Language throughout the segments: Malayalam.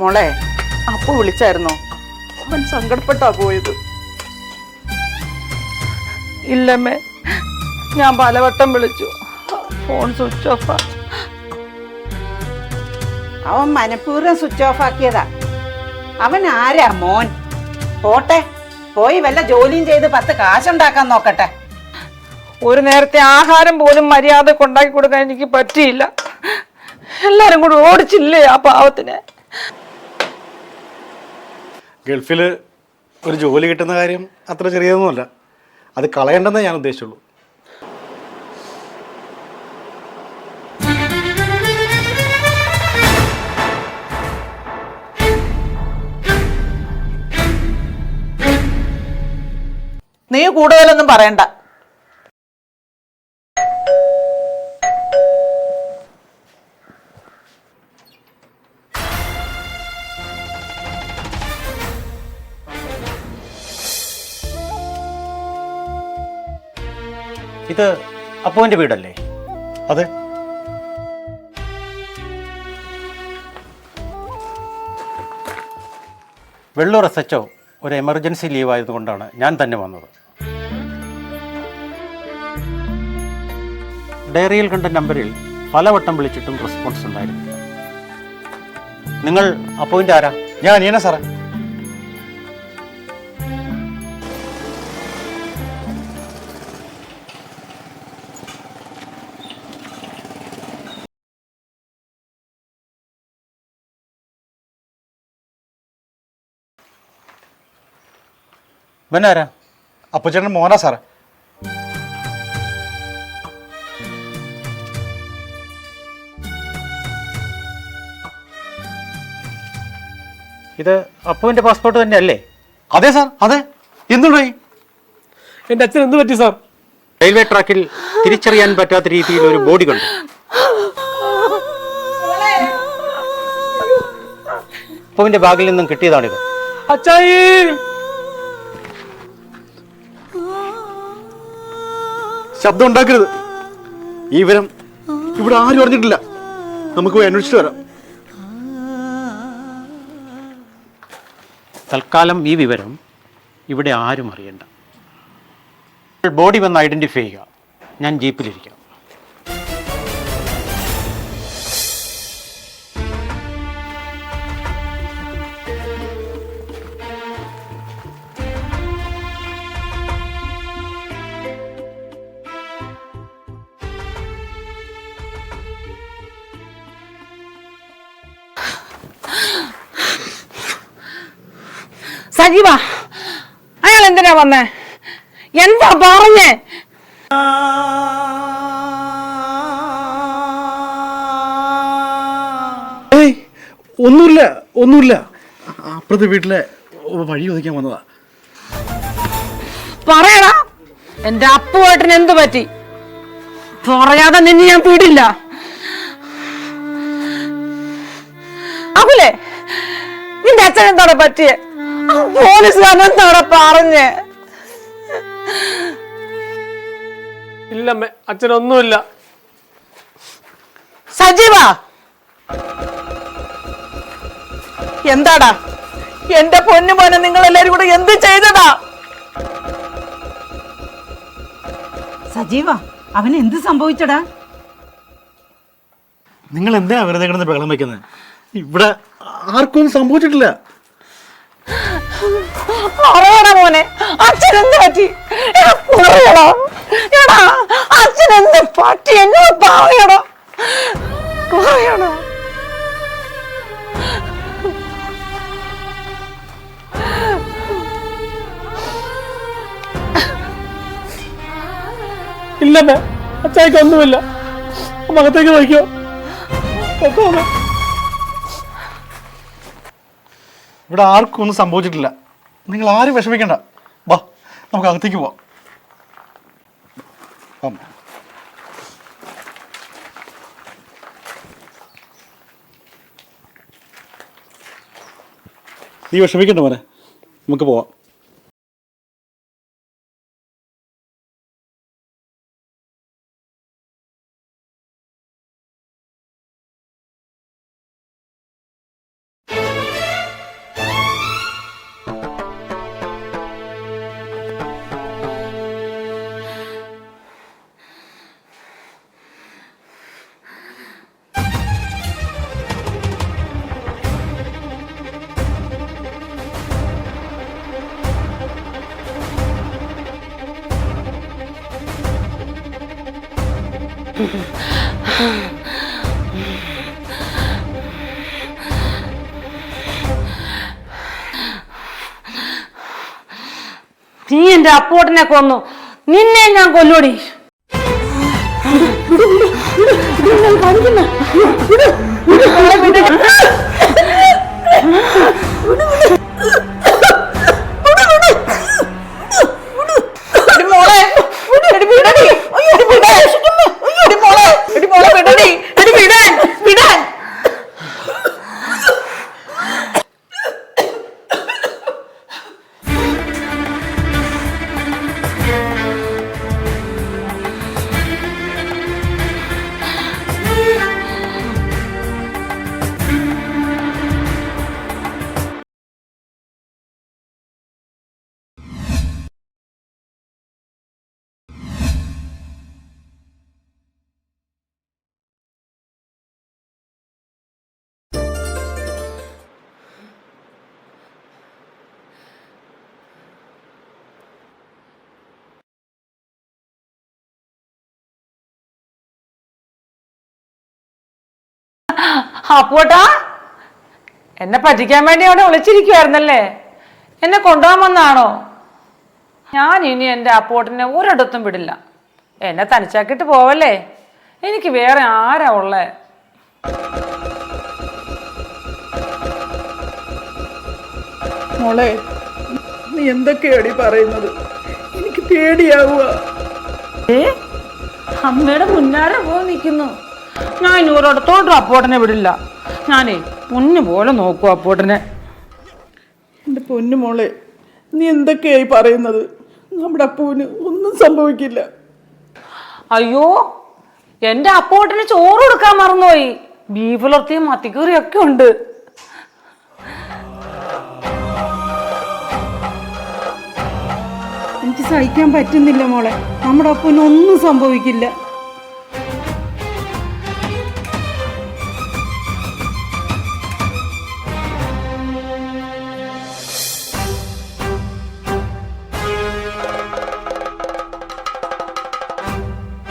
മോളെ അപ്പു വിളിച്ചായിരുന്നോ? അവൻ സങ്കടപ്പെട്ടാ പോയത്. ഇല്ലമ്മേ, ഞാൻ പലവട്ടം വിളിച്ചു, ഫോൺ സ്വിച്ച് ഓഫാ. അവൻ മനഃപൂർവ്വം സ്വിച്ച് ഓഫ് ആക്കിയതാ. അവൻ ആരാ മോൻ? പോട്ടെ, പോയി വല്ല ജോലിയും ചെയ്ത് 10 കാശുണ്ടാക്കാൻ നോക്കട്ടെ. ഒരു നേരത്തെ ആഹാരം പോലും മര്യാദക്ക് ഉണ്ടാക്കി കൊടുക്കാൻ എനിക്ക് പറ്റിയില്ല. എല്ലാരും കൂടി ഓടിച്ചില്ലേ ആ പാവത്തിനെ. ഗൾഫിൽ ഒരു ജോലി കിട്ടുന്ന കാര്യം അത്ര ചെറിയതൊന്നുമല്ല. അത് കളയണ്ടെന്നേ ഞാൻ ഉദ്ദേശിച്ചുള്ളൂ. നീ കൂടുതലൊന്നും പറയണ്ട. ഇത് അപ്പുവിൻ്റെ വീടല്ലേ? അതെ. വെള്ളൂർ SHO ഒരു എമർജൻസി ലീവ് ആയതുകൊണ്ടാണ് ഞാൻ തന്നെ വന്നത്. ഡയറിയിൽ കണ്ട നമ്പറിൽ പലവട്ടം വിളിച്ചിട്ടും റെസ്പോൺസ് ഉണ്ടായിരുന്നില്ല. നിങ്ങൾ അപ്പുവിൻ്റെ ആരാ? ഞാൻ അനിയന സാറേ. ഇവനാരാ? അപ്പച്ചേട്ടൻ മോനാ സാറേ. ഇത് അപ്പുവിൻ്റെ പാസ്പോർട്ട് തന്നെയല്ലേ? അതെ സാർ, അതെ. എന്തുണ്ടായി? എൻ്റെ അച്ഛൻ എന്ത് പറ്റി സാർ? റെയിൽവേ ട്രാക്കിൽ തിരിച്ചറിയാൻ പറ്റാത്ത രീതിയിൽ ഒരു ബോഡി കണ്ടു. അപ്പുവിൻ്റെ ബാഗിൽ നിന്നും കിട്ടിയതാണിത്. അച്ചായി, ശബ്ദം ഉണ്ടാക്കരുത്. ഈ വിവരം ഇവിടെ ആരും അറിഞ്ഞിട്ടില്ല. നമുക്ക് പോയി അന്വേഷിച്ചു വരാം. തൽക്കാലം ഈ വിവരം ഇവിടെ ആരും അറിയണ്ട. ബോഡി വന്ന് ഐഡൻറ്റിഫൈ ചെയ്യുക. ഞാൻ ജീപ്പിലിരിക്കാം. സജീവ, അയാൾ എന്തിനാ വന്നേ? എന്താ പറഞ്ഞേ? ഒന്നുമില്ല, ഒന്നുമില്ല. അപ്പുറത്തെ വീട്ടിലെ വഴി ഒതുക്കാൻ വന്നതാ. പറയടാ, എന്റെ അപ്പുവേട്ടന് എന്ത് പറ്റി? പറയാതെ നിന്നെ ഞാൻ പിടില്ല. അകുലേ, നിന്റെ അച്ഛൻ എന്താടാ പറ്റിയേ? പോലീസുകാരൻ എന്താടാ പറഞ്ഞേ? ഇല്ലമ്മേ, അച്ഛനൊന്നുമില്ല. സജീവ, എന്താടാ എന്റെ പൊന്നു മോനെ നിങ്ങൾ എല്ലാരും കൂടെ എന്ത് ചെയ്തടാ? സജീവ, അവന് എന്ത് സംഭവിച്ചടാ? നിങ്ങൾ എന്തിനാ വെറുതെ കിടന്ന് ബഹളം വയ്ക്കുന്നത്? ഇവിടെ ആർക്കും ഒന്നും സംഭവിച്ചിട്ടില്ല. പറയടാ മോനെ, അച്ഛൻ എന്ത് പറ്റി? പറയടാ, എടാ അച്ഛൻ എന്ത് പറ്റി? എന്നോട് പറയടാ, പറയടാ. ഇല്ലമ്മേ, അച്ചായിക്ക് ഒന്നുമില്ല. മകത്തേക്ക് നോക്കിയോ? ഇവിടെ ആർക്കും ഒന്നും സംഭവിച്ചിട്ടില്ല. നിങ്ങൾ ആരും വിഷമിക്കണ്ട. വാ, നമുക്ക് അകത്തേക്ക് പോവാം. നീ വിഷമിക്കണ്ട മോനെ, നമുക്ക് പോവാം. നീ എന്റെ അപ്പോട്ടിനെ കൊന്നു, നിന്നെ ഞാൻ കൊല്ലൂടി. അപ്പോട്ടാ, എന്നെ പറ്റിക്കാൻ വേണ്ടി അവിടെ വിളിച്ചിരിക്കുവായിരുന്നല്ലേ? എന്നെ കൊണ്ടുപോകാൻ വന്നാണോ? ഞാൻ ഇനി എൻ്റെ അപ്പോട്ടിനെ ഒരിടത്തും വിടില്ല. എന്നെ തനിച്ചാക്കിയിട്ട് പോവല്ലേ? എനിക്ക് വേറെ ആരാ ഉള്ളേ? മോളെ, നീ എന്തൊക്കെയാടി പറയുന്നത്? എനിക്ക് പേടിയാവുക. അമ്മയുടെ മുന്നാരെ പോയി നിൽക്കുന്നു. ഞാൻ ഇനി ഒരിടത്തോട്ടും അപ്പോട്ടനെ വിടില്ല. ഞാനേ പൊന്നു പോലെ നോക്കൂ അപ്പോട്ടനെ. എൻ്റെ പൊന്നു മോളെ, നീ എന്തൊക്കെയായി പറയുന്നത്? നമ്മുടെ അപ്പൂന് ഒന്നും സംഭവിക്കില്ല. അയ്യോ, എൻ്റെ അപ്പോട്ടന് ചോറ് കൊടുക്കാൻ മറന്നുപോയി. ബീഫ് ഉലർത്തിയും മത്തിക്കറിയൊക്കെ ഉണ്ട്. എനിക്ക് സഹിക്കാൻ പറ്റുന്നില്ല മോളെ. നമ്മുടെ അപ്പൂന് ഒന്നും സംഭവിക്കില്ല.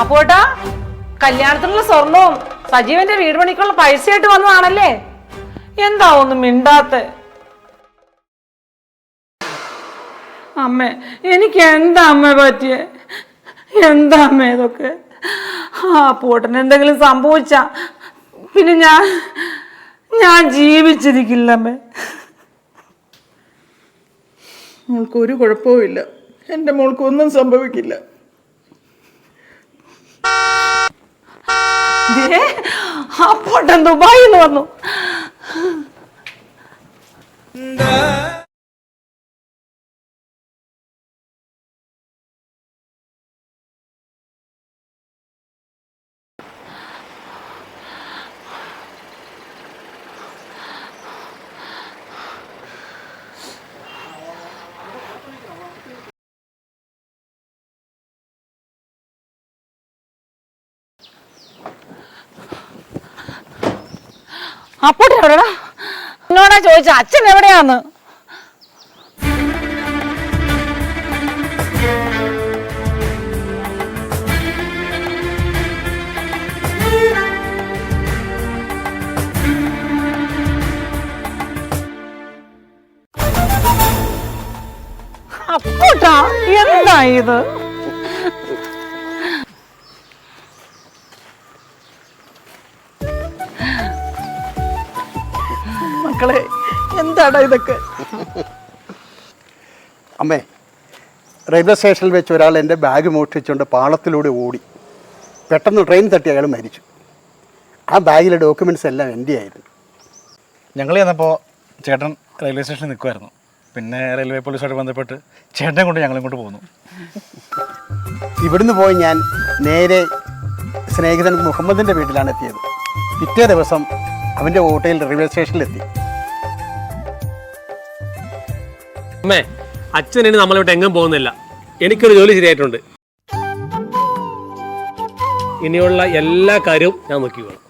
അപ്പോട്ടാ, കല്യാണത്തിനുള്ള സ്വർണവും സജീവന്റെ വീട് പണിക്കുള്ള പൈസയായിട്ട് വന്നതാണല്ലേ? എന്താ ഒന്നും മിണ്ടാത്ത? അമ്മേ, എനിക്ക് എന്താ അമ്മ പറ്റിയേ? എന്താ അമ്മ ഇതൊക്കെ? ആ പോട്ടന് എന്തെങ്കിലും സംഭവിച്ച പിന്നെ ഞാൻ ജീവിച്ചിരിക്കില്ല അമ്മേ. മോൾക്ക് ഒരു കുഴപ്പവുമില്ല. എൻ്റെ മോൾക്ക് ഒന്നും സംഭവിക്കില്ല. ആ പോട്ടൻ ദുബായിൽ വന്നു. അപ്പോട്ടെ എവിടെടാ? എന്നോടാ ചോദിച്ച അച്ഛൻ എവിടെയാന്ന്? അപ്പോട്ടാ, എന്താ ഇത്? മക്കളെ, എന്താടാ ഇതൊക്കെ? അമ്മേ, റെയിൽവേ സ്റ്റേഷനിൽ വെച്ച് ഒരാൾ എൻ്റെ ബാഗ് മോഷ്ടിച്ചുകൊണ്ട് പാളത്തിലൂടെ ഓടി. പെട്ടെന്ന് ട്രെയിൻ തട്ടി അയാൾ മരിച്ചു. ആ ബാഗിലെ ഡോക്യുമെൻറ്റ്സ് എല്ലാം എൻ്റെ ആയിരുന്നു. ഞങ്ങൾ ചെന്നപ്പോൾ ചേട്ടൻ റെയിൽവേ സ്റ്റേഷനിൽ നിൽക്കുമായിരുന്നു. പിന്നെ റെയിൽവേ പോലീസുമായിട്ട് ബന്ധപ്പെട്ട് ചേട്ടനെ കൊണ്ട് ഞങ്ങളിങ്ങോട്ട് പോന്നു. ഇവിടുന്ന് പോയി ഞാൻ നേരെ സ്നേഹിതൻ മുഹമ്മദിൻ്റെ വീട്ടിലാണ് എത്തിയത്. പിറ്റേ ദിവസം അവൻ്റെ ഓട്ടോയിൽ റെയിൽവേ സ്റ്റേഷനിലെത്തി. അമ്മേ, അച്ഛനിനി നമ്മളിവിടെ എങ്ങും പോകുന്നില്ല. എനിക്കൊരു ജോലി ശരിയായിട്ടുണ്ട്. ഇനിയുള്ള എല്ലാ കാര്യവും ഞാൻ നോക്കിക്കോളാം.